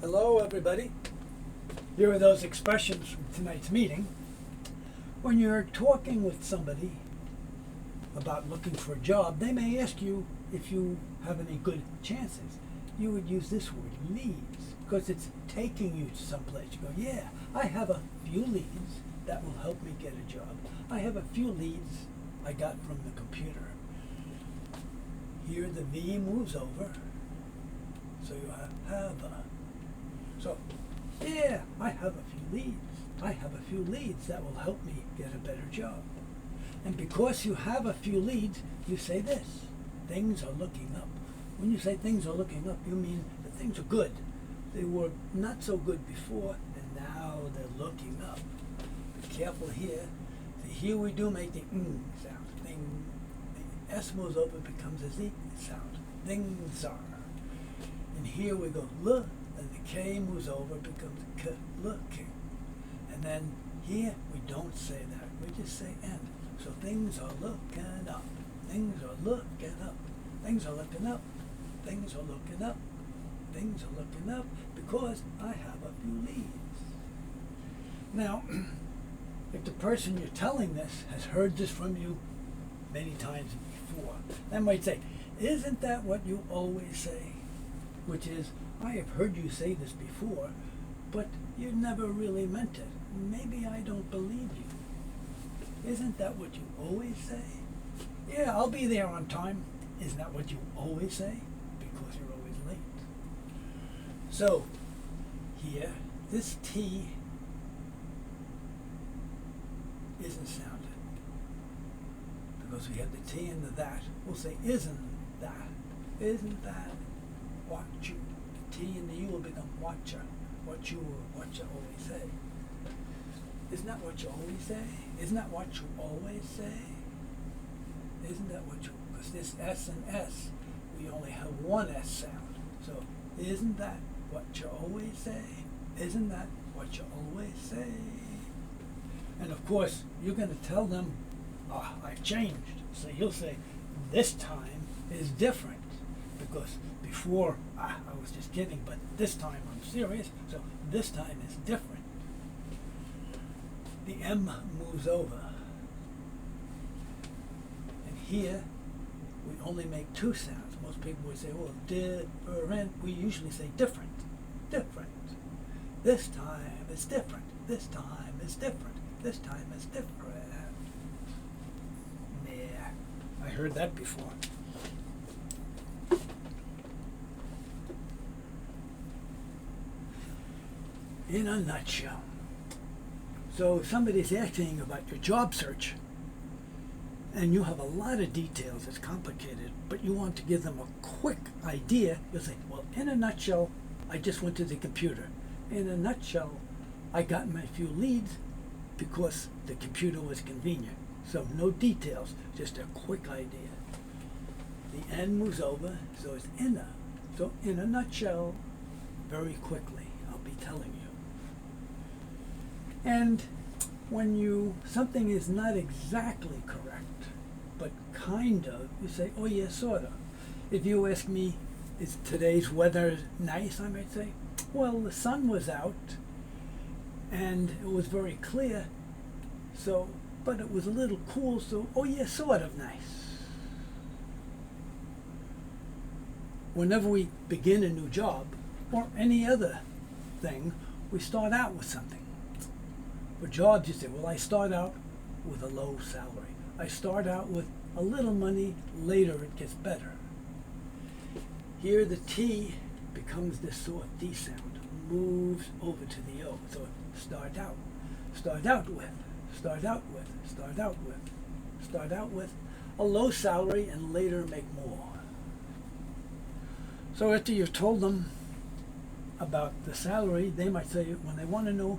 Hello, everybody. Here are those expressions from tonight's meeting. When you're talking with somebody about looking for a job, they may ask you if you have any good chances. You would use this word, leads, because it's taking you to someplace. You go, yeah, I have a few leads that will help me get a job. I have a few leads I got from the computer. Here the V moves over, so you have a. So, yeah, I have a few leads. I have a few leads that will help me get a better job. And because you have a few leads, you say this, things are looking up. When you say things are looking up, you mean that things are good. They were not so good before, and now they're looking up. Be careful here. See, here we do make the sound. Thing. The S moves over, becomes a Z sound. Things are. And here we go, look. And the K moves over, becomes K, looking. And then here, we don't say that. We just say end. So things are looking up. Things are looking up. Things are looking up. Things are looking up. Things are looking up because I have a few leads. Now, if the person you're telling this has heard this from you many times before, they might say, isn't that what you always say? Which is, I have heard you say this before, but you never really meant it. Maybe I don't believe you. Isn't that what you always say? Yeah, I'll be there on time. Isn't that what you always say? Because you're always late. So, here, this T isn't sounded. Because we have the T and the that. We'll say, isn't that? Isn't that what you? T and the U will become watcha. What you always say. Isn't that what you always say? Isn't that what you always say? Isn't that what you, because this S and S, we only have one S sound. So, isn't that what you always say? Isn't that what you always say? And of course, you're going to tell them, I've changed. So you'll say, this time is different. Because before, I was just kidding, but this time I'm serious, so this time is different. The M moves over. And here, we only make two sounds. Most people would say, well, different. We usually say different. Different. This time is different. This time is different. This time is different. Yeah, I heard that before. In a nutshell. So if somebody's asking about your job search, and you have a lot of details, it's complicated, but you want to give them a quick idea, you'll say, well, in a nutshell, I just went to the computer. In a nutshell, I got my few leads because the computer was convenient. So no details, just a quick idea. The N moves over, so it's in a. So in a nutshell, very quickly, I'll be telling you. And when something is not exactly correct, but kind of, you say, oh yeah, sort of. If you ask me, is today's weather nice, I might say, well, the sun was out and it was very clear, so, but it was a little cool, so, oh yeah, sort of nice. Whenever we begin a new job, or any other thing, we start out with something. For jobs, you say, well, I start out with a low salary. I start out with a little money, later it gets better. Here the T becomes this soft D sound, moves over to the O. So start out with a low salary and later make more. So after you've told them about the salary, they might say, when they want to know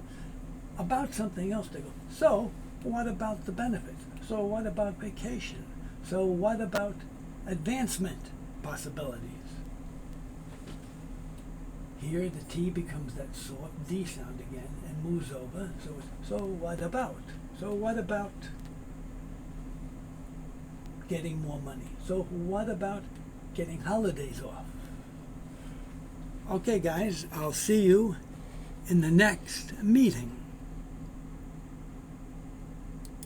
about something else, they go, so what about the benefits? So what about vacation? So what about advancement possibilities? Here the T becomes that soft D sound again and moves over. So what about? So what about getting more money? So what about getting holidays off? Okay, guys, I'll see you in the next meeting.